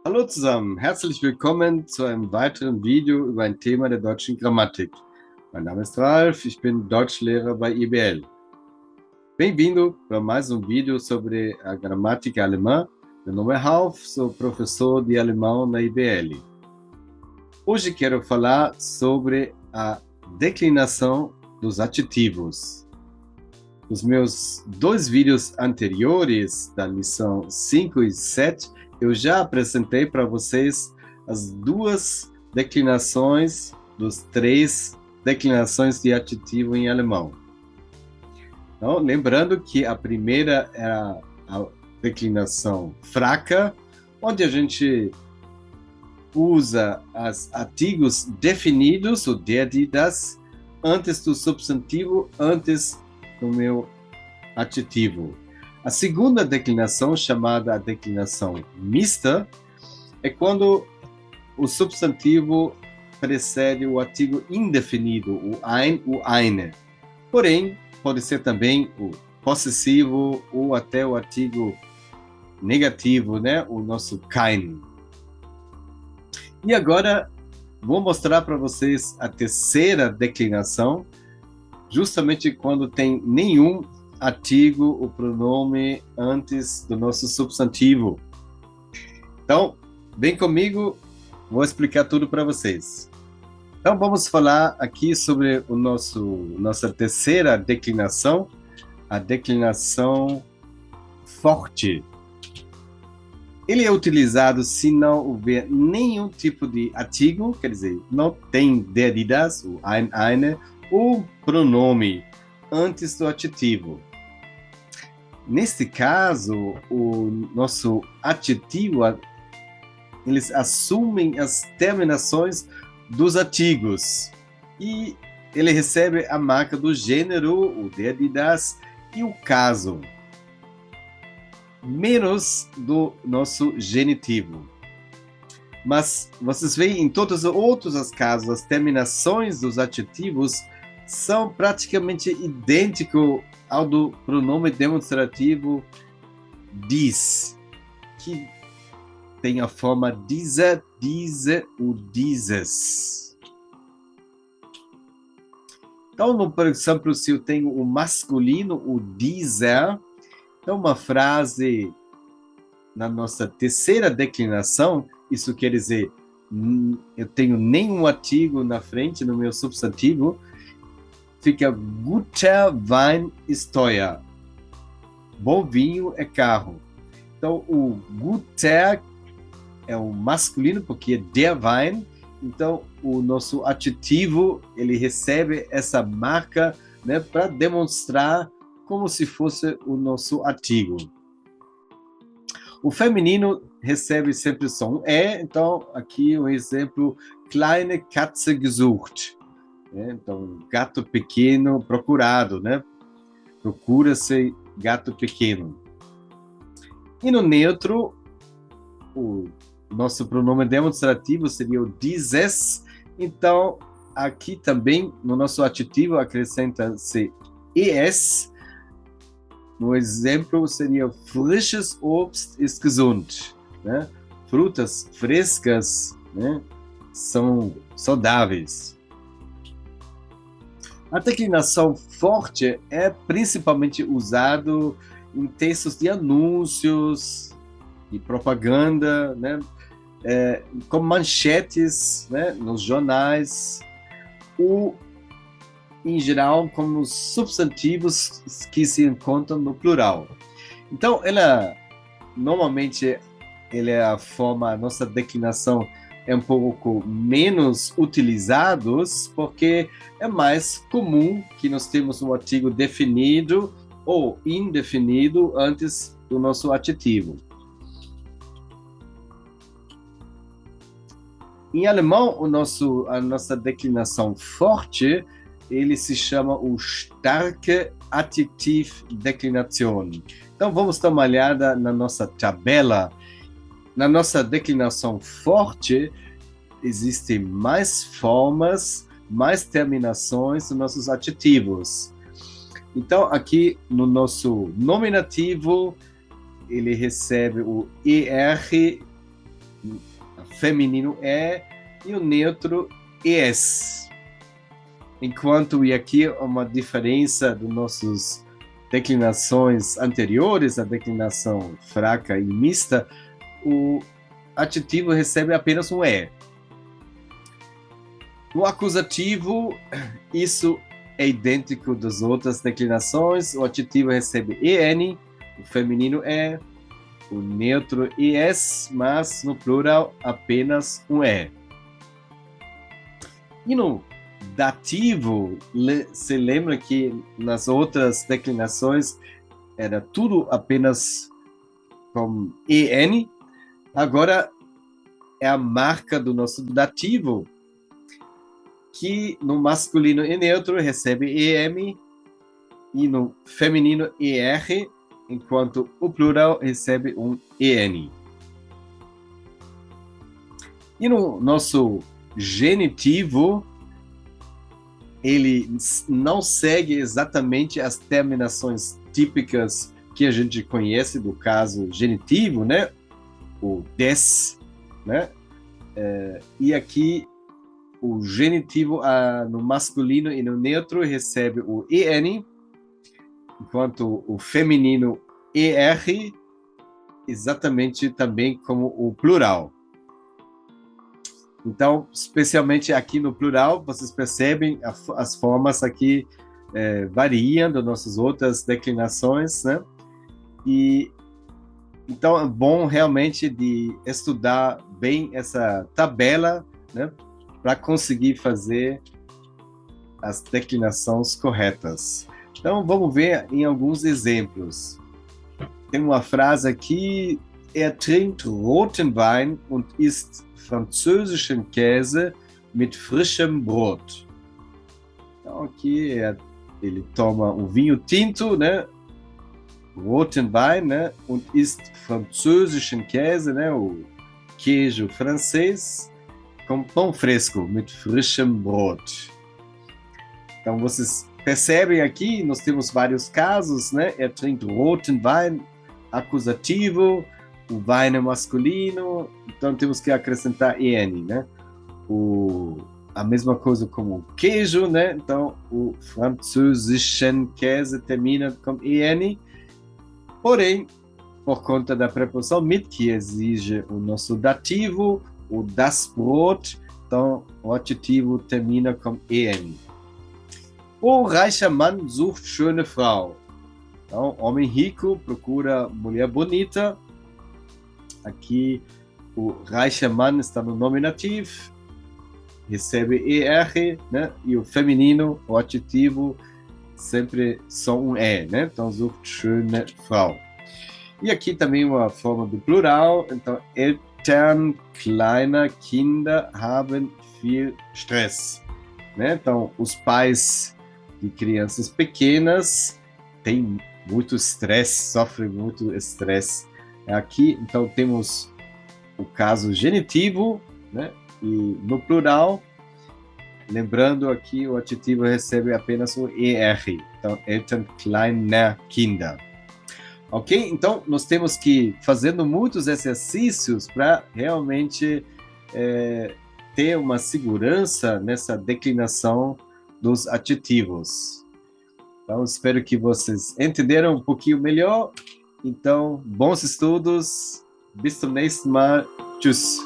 Hallo zusammen, herzlich willkommen zu einem weiteren Video über ein Thema der deutschen Grammatik. Mein Name ist Ralf, ich bin Deutschlehrer bei IBL. Bem-vindo para mais um vídeo sobre a gramática alemã. Meu nome é Ralf, sou professor de alemão na IBL. Hoje quero falar sobre a declinação dos adjetivos. Nos meus dois vídeos anteriores, da lição 5 e 7, eu já apresentei para vocês as duas declinações dos três declinações de adjetivo em alemão. Então, lembrando que a primeira é a declinação fraca, onde a gente usa os artigos definidos, o der, die, das, antes do substantivo, antes do meu adjetivo. A segunda declinação, chamada a declinação mista, é quando o substantivo precede o artigo indefinido, o ein, o eine. Porém, pode ser também o possessivo ou até o artigo negativo, né? O nosso kein. E agora, vou mostrar para vocês a terceira declinação, justamente quando tem nenhum artigo, o pronome antes do nosso substantivo. Então, vem comigo, vou explicar tudo para vocês. Então, vamos falar aqui sobre nossa terceira declinação, a declinação forte. Ele é utilizado se não houver nenhum tipo de artigo, quer dizer, não tem der, die, das, o ein, eine, ou pronome antes do adjetivo. Neste caso, o nosso adjetivo, eles assumem as terminações dos artigos e ele recebe a marca do gênero, o der, die, das e o caso, menos do nosso genitivo. Mas vocês veem em todos os outros casos, as terminações dos adjetivos são praticamente idênticos ao do pronome demonstrativo dies, que tem a forma dieser, diese ou dieses. Então, por exemplo, se eu tenho o masculino, o dieser, então uma frase na nossa terceira declinação, isso quer dizer, eu tenho nenhum artigo na frente no meu substantivo, fica guter Wein ist teuer. Bom vinho é caro. Então, o guter é o masculino, porque é der Wein. Então, o nosso adjetivo, ele recebe essa marca, né, para demonstrar como se fosse o nosso artigo. O feminino recebe sempre só um E, então aqui um exemplo, kleine Katze gesucht. Então, gato pequeno procurado, né? Procura-se gato pequeno. E no neutro, o nosso pronome demonstrativo seria o dieses. Então, aqui também, no nosso adjetivo, acrescenta-se es. No exemplo, seria frisches Obst ist gesund. Né? Frutas frescas, né, são saudáveis. A declinação forte é principalmente usado em textos de anúncios, de propaganda, né, como manchetes, né, nos jornais, ou, em geral, como substantivos que se encontram no plural. Então, normalmente, é a forma, a nossa declinação é um pouco menos utilizados, porque é mais comum que nós temos um artigo definido ou indefinido antes do nosso adjetivo. Em alemão, a nossa declinação forte, ele se chama o starke Adjektivdeklination. Então, vamos dar uma olhada na nossa tabela. Na nossa declinação forte, existem mais formas, mais terminações dos nossos adjetivos. Então, aqui no nosso nominativo, ele recebe o ER feminino é e o neutro es. Enquanto, e aqui uma diferença das nossas declinações anteriores, a declinação fraca e mista, o adjetivo recebe apenas um E. No acusativo, isso é idêntico das outras declinações. O adjetivo recebe EN, o feminino é, o neutro ES, mas no plural apenas um E. E no dativo, se lembra que nas outras declinações era tudo apenas com EN. Agora é a marca do nosso dativo, que no masculino e neutro recebe EM e no feminino ER, enquanto o plural recebe um EN. E no nosso genitivo, ele não segue exatamente as terminações típicas que a gente conhece do caso genitivo, né? O des, né? E aqui o genitivo no masculino e no neutro recebe o EN, enquanto o feminino ER, exatamente também como o plural. Então, especialmente aqui no plural, vocês percebem as formas aqui variam das nossas outras declinações, né? E então é bom realmente de estudar bem essa tabela, né, para conseguir fazer as declinações corretas. Então, vamos ver em alguns exemplos. Tem uma frase aqui: Er trinkt roten Wein und isst französischen Käse mit frischem Brot. Então, aqui ele toma um vinho tinto, né? Roten Wein, né? Und isst französischen Käse, né? O queijo francês, com pão fresco, mit frischem Brot. Então, vocês percebem aqui, nós temos vários casos, né? Er trinkt roten Wein, acusativo, o Wein é masculino, então temos que acrescentar EN, né? A mesma coisa como o queijo, né? Então, o französischen Käse termina com EN, porém, por conta da preposição mit, que exige o nosso dativo, o das Brot, então o adjetivo termina com EN. O reicher Mann sucht schöne Frau. Então, homem rico procura mulher bonita. Aqui o reicher Mann está no nominativo, recebe ER, né? E o feminino, o adjetivo, sempre só um E, né? Então, sucht schöne Frau. E aqui também uma forma do plural. Então, Eltern kleiner Kinder haben viel Stress. Né? Então, os pais de crianças pequenas têm muito estresse, sofrem muito estresse. Aqui, então, temos o caso genitivo, né? E no plural, lembrando aqui, o adjetivo recebe apenas o ER. Então, Eltern kleiner Kinder. Ok? Então, nós temos que fazendo muitos exercícios para realmente ter uma segurança nessa declinação dos adjetivos. Então, espero que vocês entenderam um pouquinho melhor. Então, bons estudos. Bis zum nächsten Mal. Tschüss.